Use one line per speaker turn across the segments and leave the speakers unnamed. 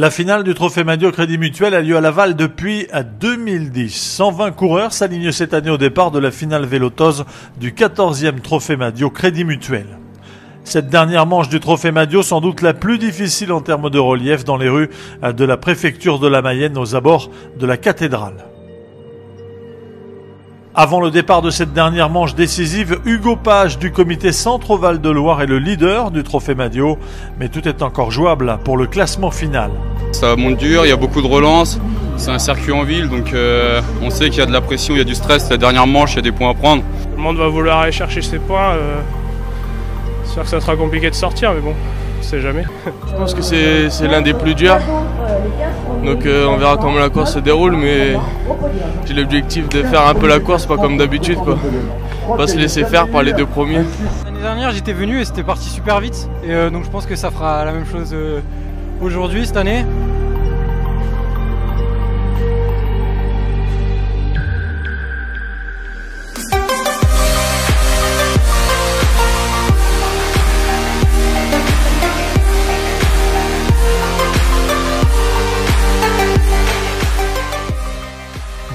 La finale du Trophée Madio Crédit Mutuel a lieu à Laval depuis 2010. 120 coureurs s'alignent cette année au départ de la finale vélotose du 14e Trophée Madio Crédit Mutuel. Cette dernière manche du Trophée Madio, sans doute la plus difficile en termes de relief dans les rues de la préfecture de la Mayenne aux abords de la cathédrale. Avant le départ de cette dernière manche décisive, Hugo Page du comité Centre-Val de Loire est le leader du Trophée Madio, mais tout est encore jouable pour le classement final.
Ça monte dur, il y a beaucoup de relances, c'est un circuit en ville, donc on sait qu'il y a de la pression, il y a du stress, la dernière manche, il y a des points à prendre.
Tout le monde va vouloir aller chercher ses points, c'est sûr que ça sera compliqué de sortir, mais bon, on sait jamais.
Je pense que c'est l'un des plus durs, donc on verra comment la course se déroule, mais j'ai l'objectif de faire un peu la course, pas comme d'habitude, quoi. Pas se laisser faire par les deux premiers.
L'année dernière j'étais venu et c'était parti super vite, et donc je pense que ça fera la même chose aujourd'hui, cette année.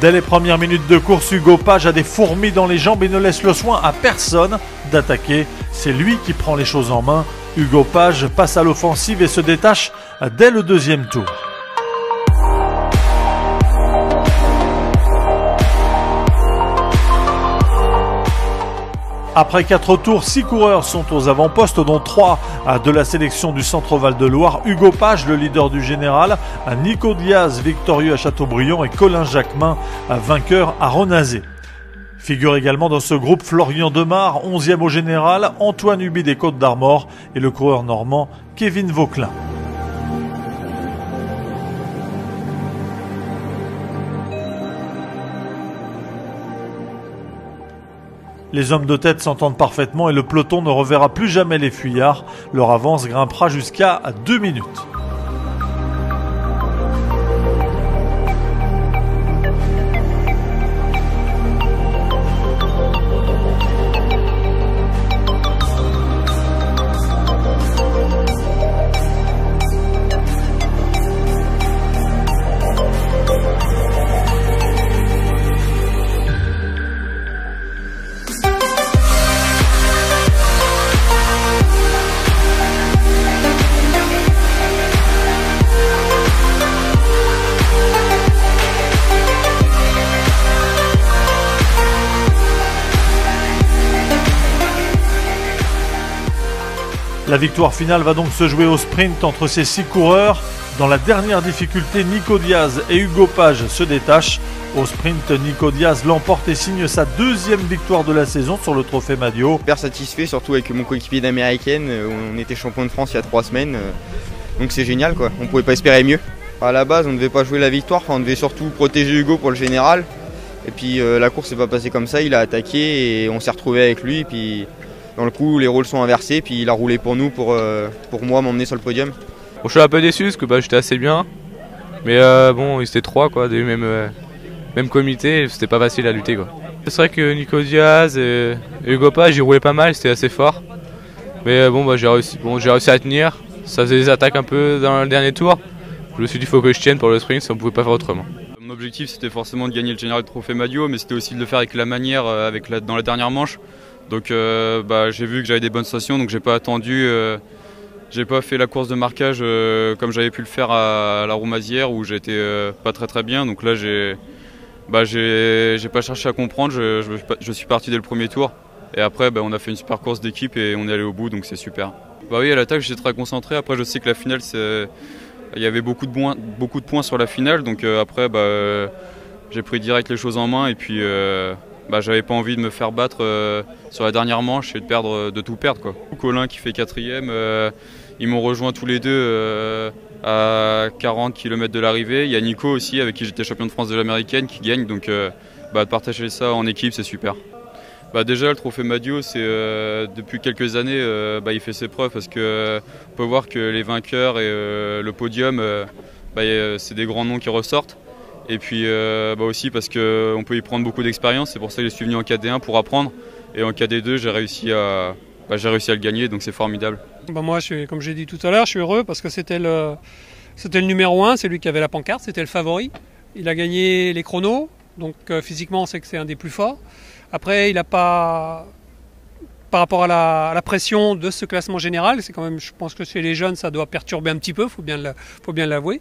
Dès les premières minutes de course, Hugo Page a des fourmis dans les jambes et ne laisse le soin à personne d'attaquer. C'est lui qui prend les choses en main. Hugo Page passe à l'offensive et se détache dès le deuxième tour. Après 4 tours, 6 coureurs sont aux avant-postes, dont 3 de la sélection du Centre-Val de Loire. Hugo Page, le leader du général, Nico Diaz, victorieux à Châteaubriand, et Colin Jacquemin, vainqueur à Renazé. Figure également dans ce groupe Florian Demar, 11e au général, Antoine Huby des Côtes d'Armor et le coureur normand Kevin Vauquelin. Les hommes de tête s'entendent parfaitement et le peloton ne reverra plus jamais les fuyards. Leur avance grimpera jusqu'à 2 minutes. La victoire finale va donc se jouer au sprint entre ces 6 coureurs. Dans la dernière difficulté, Nico Diaz et Hugo Page se détachent. Au sprint, Nico Diaz l'emporte et signe sa 2e victoire de la saison sur le Trophée Madio.
Super satisfait, surtout avec mon coéquipier d'Américaine. On était champion de France il y a 3 semaines. Donc c'est génial, quoi. On ne pouvait pas espérer mieux. À la base, on ne devait pas jouer la victoire. On devait surtout protéger Hugo pour le général. Et puis la course s'est pas passée comme ça. Il a attaqué et on s'est retrouvé avec lui. Et puis, dans le coup, les rôles sont inversés, puis il a roulé pour nous, pour moi, m'emmener sur le podium.
Bon, je suis un peu déçu parce que j'étais assez bien, mais bon, ils étaient 3 quoi, des même comité, c'était pas facile à lutter, quoi. C'est vrai que Nico Diaz et Hugo Page, ils roulaient pas mal, c'était assez fort, mais bon, j'ai réussi à tenir. Ça faisait des attaques un peu dans le dernier tour. Je me suis dit, il faut que je tienne pour le sprint, on pouvait pas faire autrement.
Mon objectif, c'était forcément de gagner le général Trophée Madio, mais c'était aussi de le faire avec la manière, dans la dernière manche. Donc j'ai vu que j'avais des bonnes stations, donc j'ai pas attendu, j'ai pas fait la course de marquage comme j'avais pu le faire à la Roumazière où j'étais pas très bien. Donc là j'ai pas cherché à comprendre, je suis parti dès le premier tour et après on a fait une super course d'équipe et on est allé au bout, donc c'est super. Oui, à l'attaque j'étais très concentré. Après je sais que la finale il y avait beaucoup de points sur la finale, donc après j'ai pris direct les choses en main et puis j'avais pas envie de me faire battre sur la dernière manche et de tout perdre, quoi. Colin qui fait 4e, ils m'ont rejoint tous les deux à 40 km de l'arrivée. Il y a Nico aussi avec qui j'étais champion de France de l'américaine qui gagne, donc de partager ça en équipe c'est super. Déjà le Trophée Madio depuis quelques années il fait ses preuves parce que on peut voir que les vainqueurs et le podium c'est des grands noms qui ressortent. Et puis aussi parce qu'on peut y prendre beaucoup d'expérience, c'est pour ça que je suis venu en KD1 pour apprendre. Et en KD2 j'ai réussi à le gagner, donc c'est formidable.
Moi, comme j'ai dit tout à l'heure, je suis heureux parce que c'était
C'était le numéro 1, c'est lui qui avait la pancarte, c'était le favori. Il a gagné les chronos, donc physiquement on sait que c'est un des plus forts. Après il n'a pas, par rapport à la pression de ce classement général, c'est quand même, je pense que chez les jeunes ça doit perturber un petit peu, faut bien l'avouer.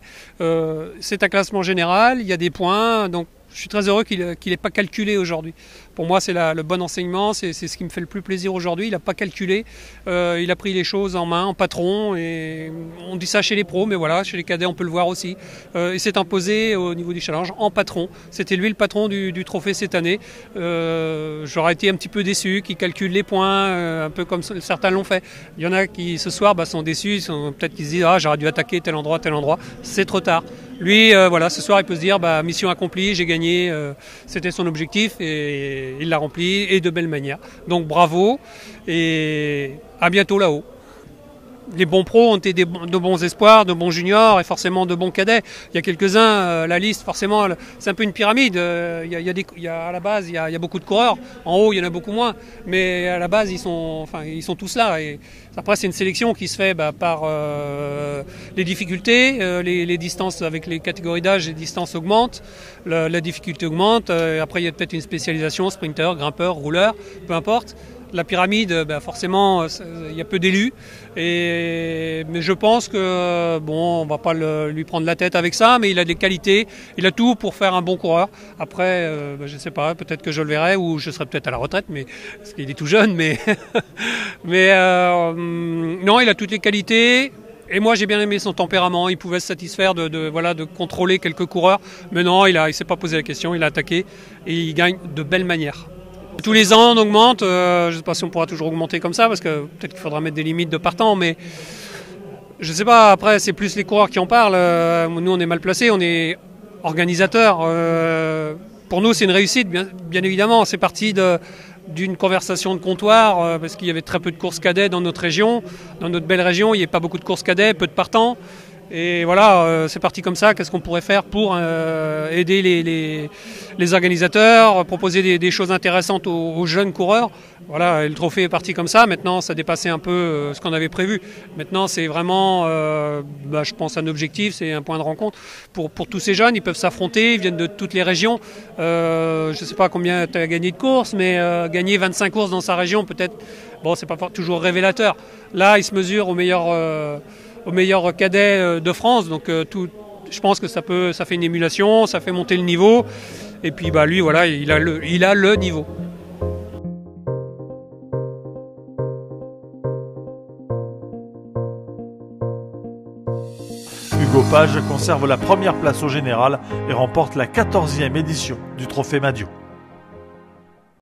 C'est un classement général, il y a des points, donc je suis très heureux qu'il n'ait pas calculé aujourd'hui. Pour moi, c'est le bon enseignement, c'est ce qui me fait le plus plaisir aujourd'hui. Il n'a pas calculé, il a pris les choses en main, en patron. Et on dit ça chez les pros, mais voilà, chez les cadets, on peut le voir aussi. Il s'est imposé au niveau du challenge en patron. C'était lui le patron du trophée cette année. J'aurais été un petit peu déçu qu'il calcule les points, un peu comme certains l'ont fait. Il y en a qui, ce soir, sont déçus. Peut-être qu'ils se disent « Ah, j'aurais dû attaquer tel endroit, tel endroit ». C'est trop tard. Lui, voilà, ce soir, il peut se dire mission accomplie, j'ai gagné, c'était son objectif et il l'a rempli et de belle manière. Donc bravo et à bientôt là-haut. Les bons pros ont été de bons espoirs, de bons juniors et forcément de bons cadets. Il y a quelques-uns, la liste, forcément, c'est un peu une pyramide. À la base, il y a beaucoup de coureurs. En haut, il y en a beaucoup moins. Mais à la base, ils sont tous là. Et après, c'est une sélection qui se fait par les difficultés, les distances avec les catégories d'âge, les distances augmentent, la difficulté augmente. Après, il y a peut-être une spécialisation, sprinter, grimpeur, rouleur, peu importe. La pyramide, forcément, il y a peu d'élus. Mais je pense que, on va pas lui prendre la tête avec ça, mais il a des qualités, il a tout pour faire un bon coureur. Après, je ne sais pas, peut-être que je le verrai, ou je serai peut-être à la retraite, parce qu'il est tout jeune, mais non, il a toutes les qualités. Et moi, j'ai bien aimé son tempérament. Il pouvait se satisfaire de contrôler quelques coureurs. Mais non, il s'est pas posé la question, il a attaqué et il gagne de belle manière. Tous les ans, on augmente. Je ne sais pas si on pourra toujours augmenter comme ça, parce que peut-être qu'il faudra mettre des limites de partant, mais je ne sais pas. Après, c'est plus les coureurs qui en parlent. Nous, on est mal placés, on est organisateurs. Pour nous, c'est une réussite, bien évidemment. C'est parti d'une conversation de comptoir, parce qu'il y avait très peu de courses cadets dans notre région. Dans notre belle région, il n'y a pas beaucoup de courses cadets, peu de partants. Et voilà, c'est parti comme ça. Qu'est-ce qu'on pourrait faire pour aider les organisateurs, proposer des choses intéressantes aux jeunes coureurs. Voilà, le trophée est parti comme ça. Maintenant, ça dépassait un peu ce qu'on avait prévu. Maintenant, c'est vraiment, je pense, un objectif, c'est un point de rencontre pour tous ces jeunes. Ils peuvent s'affronter, ils viennent de toutes les régions. Je ne sais pas combien tu as gagné de courses, mais gagner 25 courses dans sa région, peut-être, c'est pas toujours révélateur. Là, ils se mesurent au meilleur cadet de France. Donc, je pense que ça fait une émulation, ça fait monter le niveau. Et puis lui, voilà, il a le niveau.
Hugo Page conserve la première place au général et remporte la 14e édition du Trophée Madio.